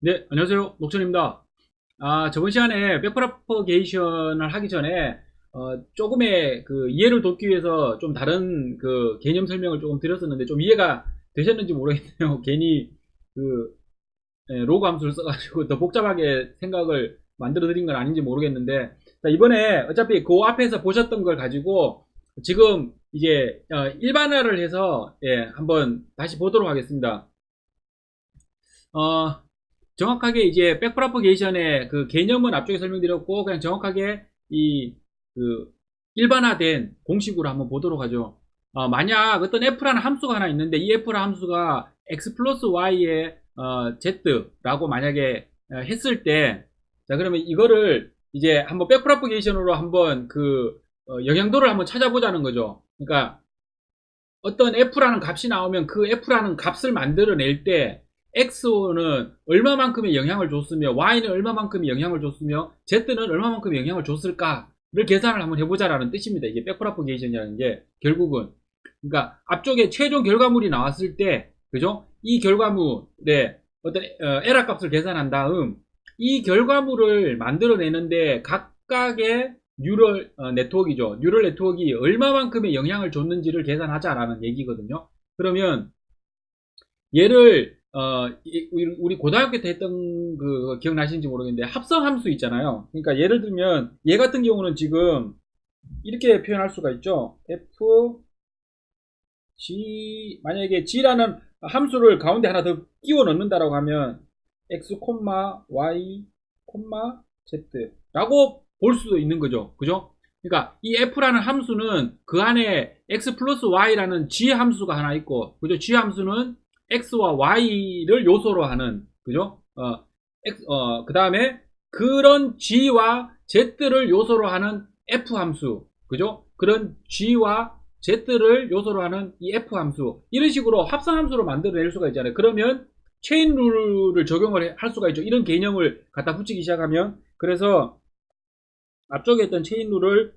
네, 안녕하세요. 녹천입니다. 저번 시간에 백프로퍼게이션을 하기 전에 조금의 그 이해를 돕기 위해서 좀 다른 그 개념 설명을 조금 드렸었는데 좀 이해가 되셨는지 모르겠네요. 괜히 그 로그 함수를 써가지고 더 복잡하게 생각을 만들어 드린 건 아닌지 모르겠는데, 자, 이번에 어차피 그 앞에서 보셨던 걸 가지고 지금 이제 일반화를 해서 한번 다시 보도록 하겠습니다. 어, 정확하게 이제 백프로퍼게이션의 그 개념은 앞쪽에 설명드렸고, 그냥 정확하게 이 그 일반화된 공식으로 한번 보도록 하죠. 만약 어떤 f라는 함수가 하나 있는데 이 f라는 함수가 x 플러스 y의 z라고 만약에 했을 때, 자, 그러면 이거를 이제 한번 백프로퍼게이션으로 한번 영향도를 한번 찾아보자는 거죠. 그러니까 어떤 f라는 값이 나오면 그 f라는 값을 만들어낼 때 x는 얼마만큼의 영향을 줬으며 y는 얼마만큼의 영향을 줬으며 z는 얼마만큼의 영향을 줬을까를 계산을 한번 해보자라는 뜻입니다. 이게 백프로퍼게이션이라는 게 결국은, 그러니까 앞쪽에 최종 결과물이 나왔을 때, 그죠? 이 결과물에 어떤 에러 값을 계산한 다음 이 결과물을 만들어내는데 각각의 뉴럴 네트워크이죠. 뉴럴 네트워크가 얼마만큼의 영향을 줬는지를 계산하자라는 얘기거든요. 그러면 얘를 우리 고등학교 때 했던 그 기억나시는지 모르겠는데 합성함수 있잖아요. 그러니까 예를 들면 얘 같은 경우는 지금 이렇게 표현할 수가 있죠. f g, 만약에 g라는 함수를 가운데 하나 더 끼워 넣는다라고 하면 x, y, z라고 볼 수도 있는 거죠. 그죠? 그러니까 이 f라는 함수는 그 안에 x 플러스 y라는 g 함수가 하나 있고, 그죠? g 함수는 x와 y를 요소로 하는, 그죠? 그 다음에 그런 g와 z를 요소로 하는 f 함수, 그죠? 그런 g와 z를 요소로 하는 이 f 함수, 이런 식으로 합성 함수로 만들어낼 수가 있잖아요. 그러면 체인 룰을 적용을 할 수가 있죠. 이런 개념을 갖다 붙이기 시작하면. 그래서 앞쪽에 있던 체인 룰을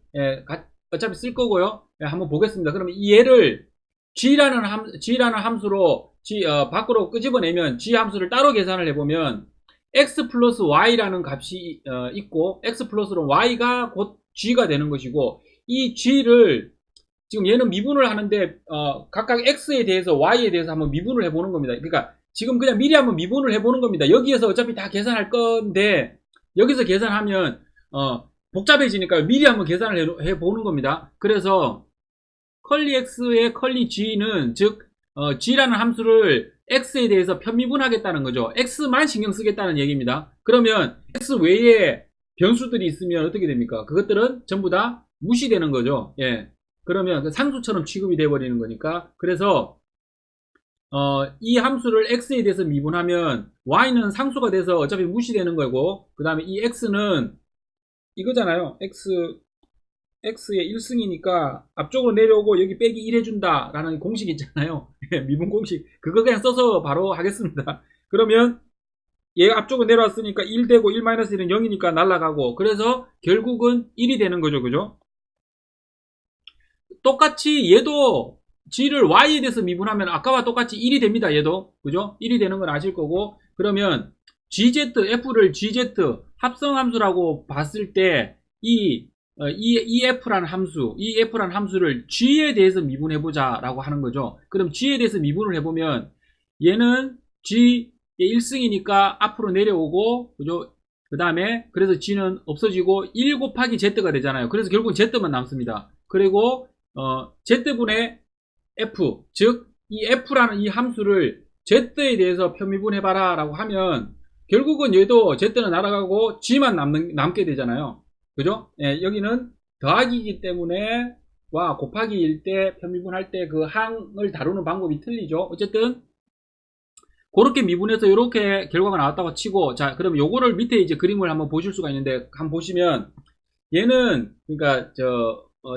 어차피 쓸 거고요. 한번 보겠습니다. 그러면 이 얘를 g라는 함수로 밖으로 끄집어내면 g 함수를 따로 계산을 해보면 x 플러스 y라는 값이 있고, x 플러스 y가 곧 g가 되는 것이고, 이 g를 지금 얘는 미분을 하는데 각각 x에 대해서 y에 대해서 한번 미분을 해보는 겁니다. 그러니까 지금 그냥 미리 한번 미분을 해보는 겁니다. 여기에서 어차피 다 계산할 건데 여기서 계산하면 복잡해지니까 미리 한번 계산을 해보는 겁니다. 그래서 컬리 x의 컬리 g는 즉 g라는 함수를 x에 대해서 편미분하겠다는 거죠. x만 신경 쓰겠다는 얘기입니다. 그러면 x 외에 변수들이 있으면 어떻게 됩니까? 그것들은 전부 다 무시되는 거죠. 예. 그러면 상수처럼 취급이 돼버리는 거니까. 그래서 이 함수를 x에 대해서 미분하면 y는 상수가 돼서 어차피 무시되는 거고, 그 다음에 이 x는 이거잖아요. x의 1승이니까 앞쪽으로 내려오고 여기 빼기 1 해준다 라는 공식 있잖아요. 미분 공식, 그거 그냥 써서 바로 하겠습니다. 그러면 얘가 앞쪽으로 내려왔으니까 1 되고 1-1은 0이니까 날아가고, 그래서 결국은 1이 되는 거죠. 그죠? 똑같이 얘도 g를 y에 대해서 미분하면 아까와 똑같이 1이 됩니다. 얘도, 그죠? 1이 되는 걸 아실 거고, 그러면 gz, f를 gz 합성함수라고 봤을 때 이 f라는 함수를 g에 대해서 미분해보자 라고 하는 거죠. 그럼 g에 대해서 미분을 해보면 얘는 g의 1승이니까 앞으로 내려오고, 그죠? 그 다음에 그래서 g는 없어지고 1 곱하기 z가 되잖아요. 그래서 결국 z만 남습니다. 그리고 z분의 f, 즉 이 f라는 이 함수를 z에 대해서 편미분해봐라 라고 하면 결국은 얘도 z는 날아가고 g만 남게 되잖아요. 그죠? 예, 여기는 더하기이기 때문에 와 곱하기일 때 편미분할 때 그 항을 다루는 방법이 틀리죠. 어쨌든 그렇게 미분해서 이렇게 결과가 나왔다고 치고, 자, 그럼 요거를 밑에 이제 그림을 한번 보실 수가 있는데, 한번 보시면 얘는 그러니까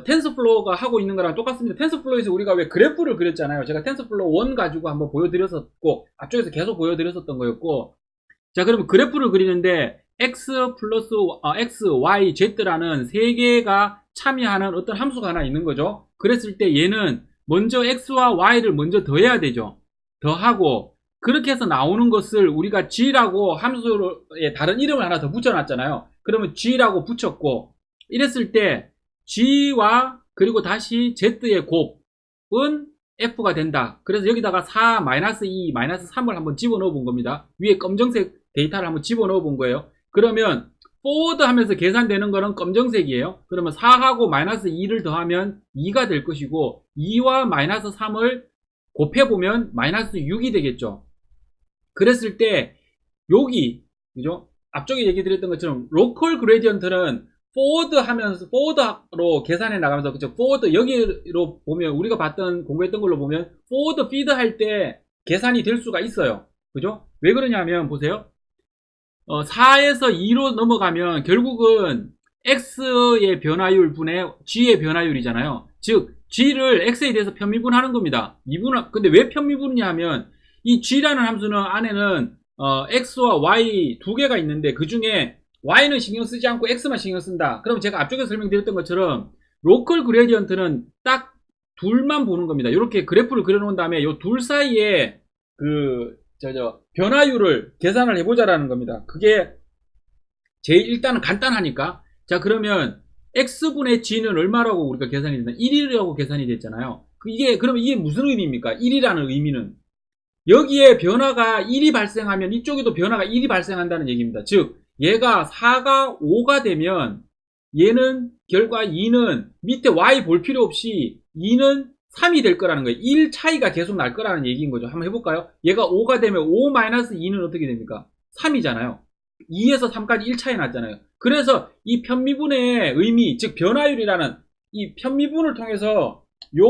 텐서플로우가 하고 있는 거랑 똑같습니다. 텐서플로우에서 우리가 왜 그래프를 그렸잖아요. 제가 텐서플로우 1 가지고 한번 보여드렸었고, 앞쪽에서 계속 보여드렸었던 거였고, 자, 그러면 그래프를 그리는데 x 플러스 x, y, z라는 세 개가 참여하는 어떤 함수가 하나 있는 거죠. 그랬을 때 얘는 먼저 x와 y를 먼저 더해야 되죠. 더하고 그렇게 해서 나오는 것을 우리가 g라고 함수에 다른 이름을 하나 더 붙여놨잖아요. 그러면 g라고 붙였고, 이랬을 때 g와 그리고 다시 z의 곱은 f가 된다. 그래서 여기다가 4, -2, -3을 한번 집어넣어 본 겁니다. 위에 검정색 데이터를 한번 집어넣어 본 거예요. 그러면 forward 하면서 계산되는 거는 검정색이에요. 그러면 4하고 -2를 더하면 2가 될 것이고, 2와 -3을 곱해보면 -6이 되겠죠. 그랬을 때 여기, 그죠? 앞쪽에 얘기 드렸던 것처럼 로컬 그레디언트는 forward 하면서 forward로 계산해 나가면서, 그죠? forward 여기로 보면 우리가 봤던 공부했던 걸로 보면 forward feed 할 때 계산이 될 수가 있어요. 그죠? 왜 그러냐면 보세요. 4에서 2로 넘어가면 결국은 x의 변화율 분의 g의 변화율이잖아요. 즉 g를 x에 대해서 편미분하는 겁니다. 근데 왜 편미분이냐 하면 이 g라는 함수는 안에는 x와 y 두 개가 있는데 그 중에 y는 신경 쓰지 않고 x만 신경 쓴다. 그럼 제가 앞쪽에 설명드렸던 것처럼 로컬 그레디언트는 딱 둘만 보는 겁니다. 이렇게 그래프를 그려놓은 다음에 이 둘 사이에 변화율을 계산을 해보자라는 겁니다. 그게 제일 일단은 간단하니까. 자, 그러면 x분의 g는 얼마라고 우리가 계산이 됐나? 1이라고 계산이 됐잖아요. 그러면 이게 무슨 의미입니까? 1이라는 의미는 여기에 변화가 1이 발생하면 이쪽에도 변화가 1이 발생한다는 얘기입니다. 즉 얘가 4가 5가 되면 얘는 결과 2는 밑에 y 볼 필요 없이 2는 3이 될 거라는 거예요. 1 차이가 계속 날 거라는 얘기인 거죠. 한번 해볼까요? 얘가 5가 되면 5-2는 어떻게 됩니까? 3이잖아요. 2에서 3까지 1 차이 났잖아요. 그래서 이 편미분의 의미, 즉 변화율이라는 이 편미분을 통해서 요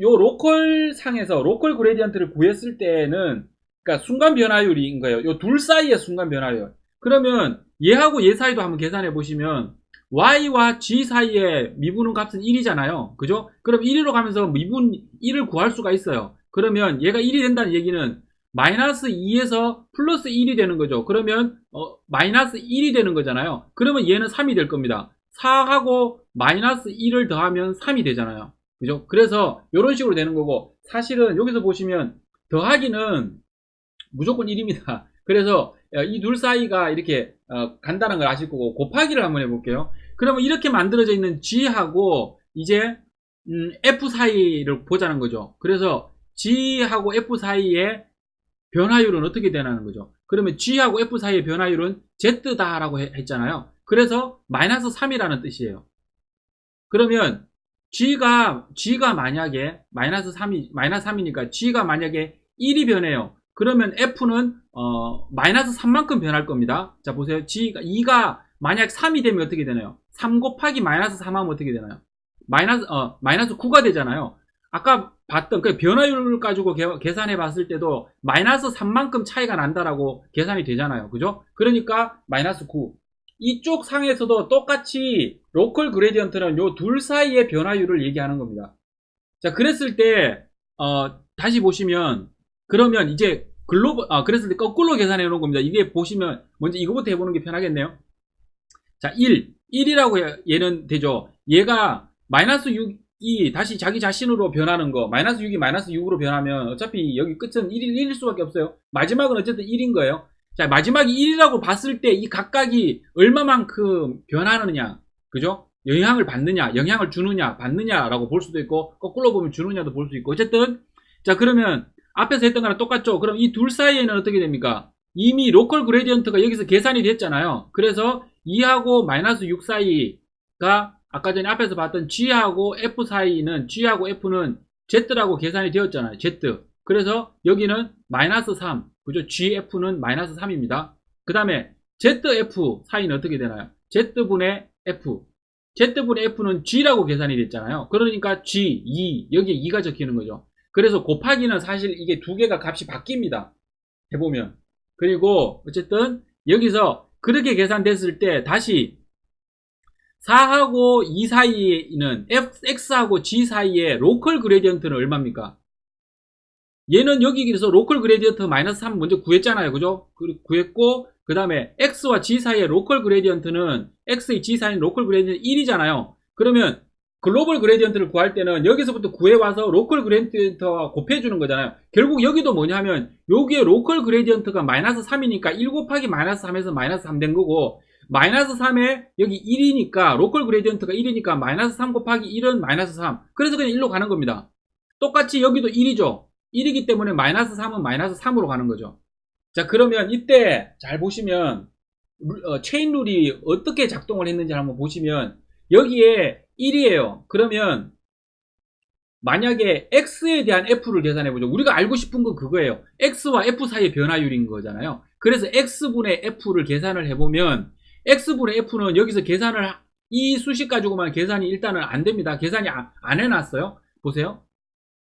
로컬 상에서 로컬 그레디언트를 구했을 때는, 그러니까 순간 변화율인 거예요. 요 둘 사이의 순간 변화율. 그러면 얘하고 얘 사이도 한번 계산해 보시면 y와 g 사이의 미분은 값은 1이잖아요. 그죠? 그럼 1위로 가면서 미분 1을 구할 수가 있어요. 그러면 얘가 1이 된다는 얘기는 -2에서 플러스 1이 되는 거죠. 그러면 -1이 되는 거잖아요. 그러면 얘는 3이 될 겁니다. 4하고 -1을 더하면 3이 되잖아요. 그죠? 그래서 이런 식으로 되는 거고, 사실은 여기서 보시면 더하기는 무조건 1입니다. 그래서 이 둘 사이가 이렇게 간다는 걸 아실 거고, 곱하기를 한번 해볼게요. 그러면 이렇게 만들어져 있는 g하고 이제 f 사이를 보자는 거죠. 그래서 g하고 f 사이의 변화율은 어떻게 되냐는 거죠. 그러면 g하고 f 사이의 변화율은 z다라고 했잖아요. 그래서 -3이라는 뜻이에요. 그러면 g가 만약에 -3이니까 g가 만약에 1이 변해요. 그러면 f는 -3만큼 변할 겁니다. 자, 보세요. 2가 만약 3이 되면 어떻게 되나요? 3 곱하기 -3 하면 어떻게 되나요? -9가 되잖아요. 아까 봤던 그 변화율을 가지고 계산해 봤을 때도 -3만큼 차이가 난다라고 계산이 되잖아요. 그죠? 그러니까 -9. 이쪽 상에서도 똑같이 로컬 그레디언트는 요 둘 사이의 변화율을 얘기하는 겁니다. 자, 그랬을 때 다시 보시면, 그러면 이제 그랬을 때 거꾸로 계산해 놓은 겁니다. 이게 보시면 먼저 이거부터 해보는 게 편하겠네요. 자, 1이라고 얘는 되죠. 얘가 -6이 다시 자기 자신으로 변하는 거, -6이 -6으로 변하면 어차피 여기 끝은 1일 수밖에 없어요. 마지막은 어쨌든 1인 거예요. 자, 마지막이 1이라고 봤을 때 이 각각이 얼마만큼 변하느냐, 그죠? 영향을 받느냐, 영향을 주느냐, 받느냐라고 볼 수도 있고, 거꾸로 보면 주느냐도 볼 수 있고, 어쨌든, 자, 그러면 앞에서 했던 거랑 똑같죠? 그럼 이 둘 사이에는 어떻게 됩니까? 이미 로컬 그레디언트가 여기서 계산이 됐잖아요. 그래서 2하고 -6 사이가 아까 전에 앞에서 봤던 g하고 f 사이는, g하고 f는 z라고 계산이 되었잖아요. z. 그래서 여기는 -3. 그죠? gf는 -3입니다. 그 다음에 zf 사이는 어떻게 되나요? z분의 f. z분의 f는 g라고 계산이 됐잖아요. 그러니까 g, 2. 여기에 2가 적히는 거죠. 그래서 곱하기는 사실 이게 두 개가 값이 바뀝니다. 해보면. 그리고 어쨌든 여기서 그렇게 계산됐을 때 다시 4하고 2 사이에는 x하고 g 사이의 로컬 그레디언트는 얼마입니까? 얘는 여기에서 로컬 그레디언트 -3 먼저 구했잖아요. 그죠? 구했고, 그 다음에 x와 g 사이의 로컬 그레디언트는 x의 g 사이는 로컬 그레디언트 1이잖아요. 그러면 글로벌 그레디언트를 구할 때는 여기서부터 구해와서 로컬 그레디언트와 곱해주는 거잖아요. 결국 여기도 뭐냐 하면 여기에 로컬 그레디언트가 마이너스 3이니까 1 곱하기 마이너스 3에서 마이너스 3 된 거고 마이너스 3에 여기 1이니까 로컬 그레디언트가 1이니까 마이너스 3 곱하기 1은 마이너스 3. 그래서 그냥 1로 가는 겁니다. 똑같이 여기도 1이죠. 1이기 때문에 마이너스 3은 마이너스 3으로 가는 거죠. 자, 그러면 이때 잘 보시면 체인 룰이 어떻게 작동을 했는지 한번 보시면 여기에 1이에요. 그러면 만약에 x에 대한 f를 계산해보죠. 우리가 알고 싶은 건 그거예요. x와 f 사이의 변화율인 거잖아요. 그래서 x분의 f를 계산을 해보면 x분의 f는 여기서 계산을 이 수식 가지고만 계산이 일단은 안 됩니다. 계산이 안 해놨어요. 보세요.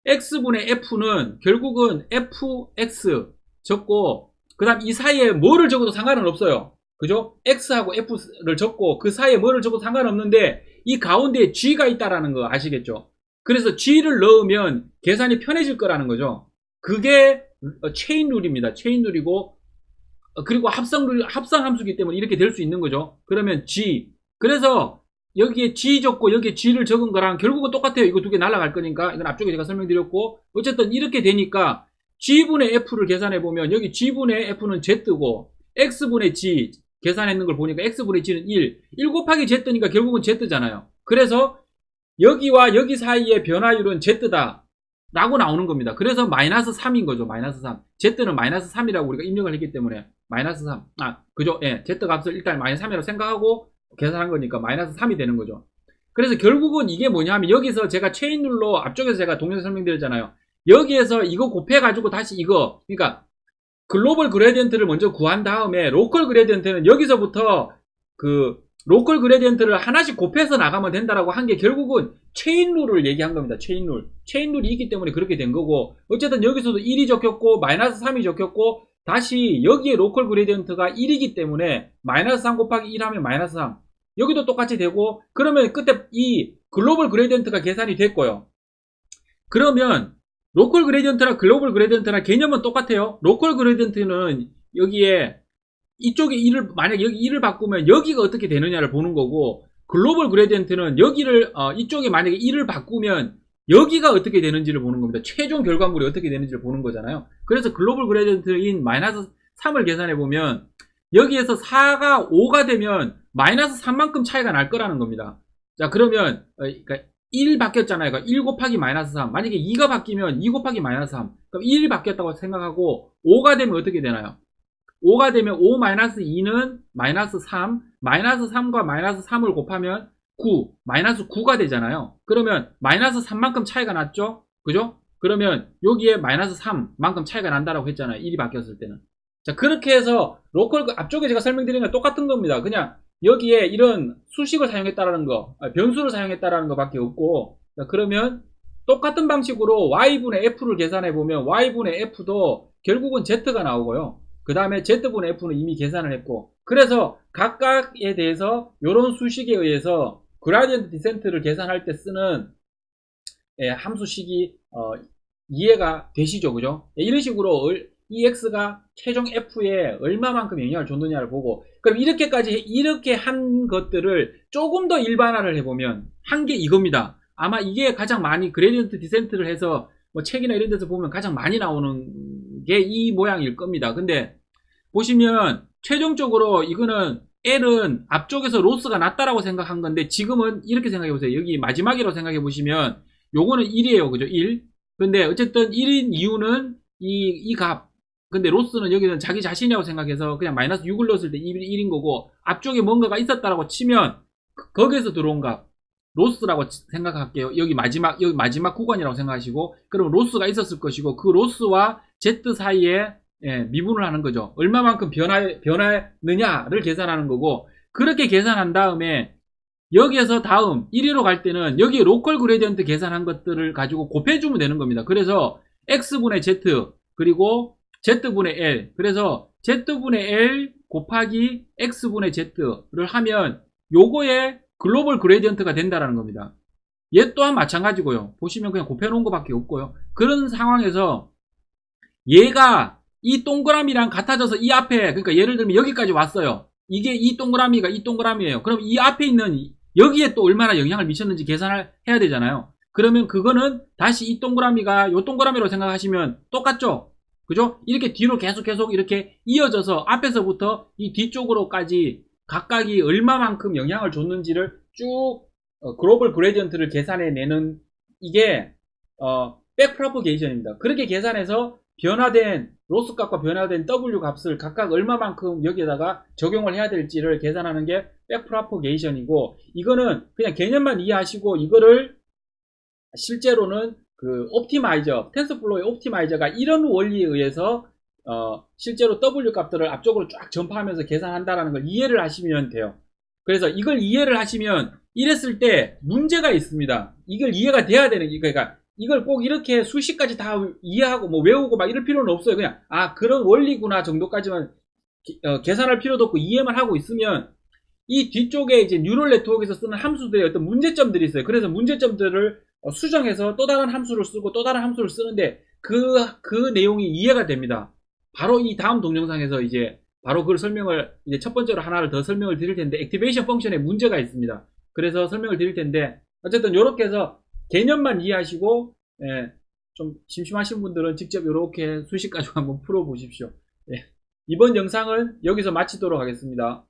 x분의 f는 결국은 fx 적고 그 다음 이 사이에 뭐를 적어도 상관은 없어요. 그죠? x하고 f를 적고 그 사이에 뭐를 적어도 상관없는데 이 가운데에 g가 있다라는 거 아시겠죠? 그래서 g를 넣으면 계산이 편해질 거라는 거죠. 그게 체인 룰입니다. 체인 룰이고 그리고 합성 함수기 때문에 이렇게 될 수 있는 거죠. 그러면 g 그래서 여기에 g 적고 여기에 g를 적은 거랑 결국은 똑같아요. 이거 두 개 날아갈 거니까 이건 앞쪽에 제가 설명드렸고 어쨌든 이렇게 되니까 g분의 f를 계산해보면 여기 g분의 f는 z고 x분의 g 계산했는 걸 보니까 x분의 g는 1 곱하기 z니까 결국은 z잖아요. 그래서 여기와 여기 사이의 변화율은 z다 라고 나오는 겁니다. 그래서 마이너스 3인 거죠. 마이너스 3 z는 마이너스 3이라고 우리가 입력을 했기 때문에 마이너스 3 그죠? 예, z 값을 일단 마이너스 3이라고 생각하고 계산한 거니까 마이너스 3이 되는 거죠. 그래서 결국은 이게 뭐냐 하면 여기서 제가 체인 룰로 앞쪽에서 제가 동영상 설명드렸잖아요. 여기에서 이거 곱해가지고 다시 이거 그러니까 글로벌 그레디언트를 먼저 구한 다음에 로컬 그레디언트는 여기서부터 그 로컬 그레디언트를 하나씩 곱해서 나가면 된다라고 한 게 결국은 체인 룰을 얘기한 겁니다. 체인 룰. 체인 룰이 있기 때문에 그렇게 된 거고 어쨌든 여기서도 1이 적혔고 마이너스 3이 적혔고 다시 여기에 로컬 그레디언트가 1이기 때문에 마이너스 3 곱하기 1 하면 마이너스 3 여기도 똑같이 되고 그러면 그때 이 글로벌 그레디언트가 계산이 됐고요. 그러면 로컬 그레디언트랑 글로벌 그레디언트랑 개념은 똑같아요. 로컬 그레디언트는 여기에 이쪽에 1을 만약에 여기 1을 바꾸면 여기가 어떻게 되느냐를 보는 거고 글로벌 그레디언트는 여기를 이쪽에 만약에 1을 바꾸면 여기가 어떻게 되는지를 보는 겁니다. 최종 결과물이 어떻게 되는지를 보는 거잖아요. 그래서 글로벌 그레디언트인 마이너스 3을 계산해 보면 여기에서 4가 5가 되면 마이너스 3만큼 차이가 날 거라는 겁니다. 자, 그러면 그러니까 1 바뀌었잖아요. 그러니까 1 곱하기 마이너스 3. 만약에 2가 바뀌면 2 곱하기 마이너스 3. 그럼 1이 바뀌었다고 생각하고 5가 되면 어떻게 되나요? 5가 되면 5 마이너스 2는 마이너스 3. 마이너스 3과 마이너스 3을 곱하면 9. 마이너스 9가 되잖아요. 그러면 마이너스 3만큼 차이가 났죠? 그죠? 그러면 여기에 마이너스 3만큼 차이가 난다라고 했잖아요. 1이 바뀌었을 때는. 자, 그렇게 해서 로컬 앞쪽에 제가 설명드린 건 똑같은 겁니다. 그냥 여기에 이런 수식을 사용했다라는 거, 변수를 사용했다라는 것밖에 없고, 그러면 똑같은 방식으로 y분의 f를 계산해보면 y분의 f도 결국은 z가 나오고요. 그 다음에 z분의 f는 이미 계산을 했고, 그래서 각각에 대해서 이런 수식에 의해서 그라디언트 디센트를 계산할 때 쓰는 함수식이 이해가 되시죠, 그죠? 이런 식으로 이 x가 최종 f에 얼마만큼 영향을 줬느냐를 보고 그럼 이렇게 한 것들을 조금 더 일반화를 해보면 한 게 이겁니다. 아마 이게 가장 많이 그레디언트 디센트를 해서 뭐 책이나 이런 데서 보면 가장 많이 나오는 게 이 모양일 겁니다. 근데 보시면 최종적으로 이거는 L은 앞쪽에서 로스가 낮다라고 생각한 건데 지금은 이렇게 생각해 보세요. 여기 마지막이라고 생각해 보시면 요거는 1이에요. 그죠? 1. 근데 어쨌든 1인 이유는 이 값. 근데 로스는 여기는 자기 자신이라고 생각해서 그냥 마이너스 6을 넣었을 때 1인 거고 앞쪽에 뭔가가 있었다라고 치면 거기에서 들어온 값 로스라고 생각할게요. 여기 마지막 구간이라고 생각하시고 그럼 로스가 있었을 것이고 그 로스와 Z 사이에 미분을 하는 거죠. 얼마만큼 변화느냐를 계산하는 거고 그렇게 계산한 다음에 여기에서 다음 1위로 갈 때는 여기 로컬 그레디언트 계산한 것들을 가지고 곱해주면 되는 겁니다. 그래서 X분의 Z 그리고 Z분의 L 그래서 Z분의 L 곱하기 X분의 Z를 하면 요거에 글로벌 그레디언트가 된다라는 겁니다. 얘 또한 마찬가지고요. 보시면 그냥 곱해 놓은 것밖에 없고요. 그런 상황에서 얘가 이 동그라미랑 같아져서 이 앞에 그러니까 예를 들면 여기까지 왔어요. 이게 이 동그라미가 이 동그라미예요. 그럼 이 앞에 있는 여기에 또 얼마나 영향을 미쳤는지 계산을 해야 되잖아요. 그러면 그거는 다시 이 동그라미가 요 동그라미로 생각하시면 똑같죠? 그죠? 이렇게 뒤로 계속 이렇게 이어져서 앞에서부터 이 뒤쪽으로까지 각각이 얼마만큼 영향을 줬는지를 쭉 글로벌 그레디언트를 계산해내는 이게 백프로포게이션입니다. 그렇게 계산해서 변화된 로스 값과 변화된 W 값을 각각 얼마만큼 여기에다가 적용을 해야 될지를 계산하는 게 백프로포게이션이고, 이거는 그냥 개념만 이해하시고 이거를 실제로는 그 옵티마이저, 텐서플로우의 옵티마이저가 이런 원리에 의해서 실제로 W 값들을 앞쪽으로 쫙 전파하면서 계산한다는 걸 이해를 하시면 돼요. 그래서 이걸 이해를 하시면 이랬을 때 문제가 있습니다. 이걸 이해가 돼야 되는 게, 그러니까 이걸 꼭 이렇게 수식까지 다 이해하고 뭐 외우고 막 이럴 필요는 없어요. 그냥 그런 원리구나 정도까지만 계산할 필요도 없고 이해만 하고 있으면 이 뒤쪽에 이제 뉴럴 네트워크에서 쓰는 함수들의 어떤 문제점들이 있어요. 그래서 문제점들을 수정해서 또 다른 함수를 쓰고 또 다른 함수를 쓰는데 그 내용이 이해가 됩니다. 바로 이 다음 동영상에서 이제 바로 그걸 설명을 이제 첫 번째로 하나를 더 설명을 드릴 텐데, 액티베이션 펑션에 문제가 있습니다. 그래서 설명을 드릴 텐데, 어쨌든 이렇게 해서 개념만 이해하시고 좀 심심하신 분들은 직접 이렇게 수식 가지고 한번 풀어 보십시오. 이번 영상은 여기서 마치도록 하겠습니다.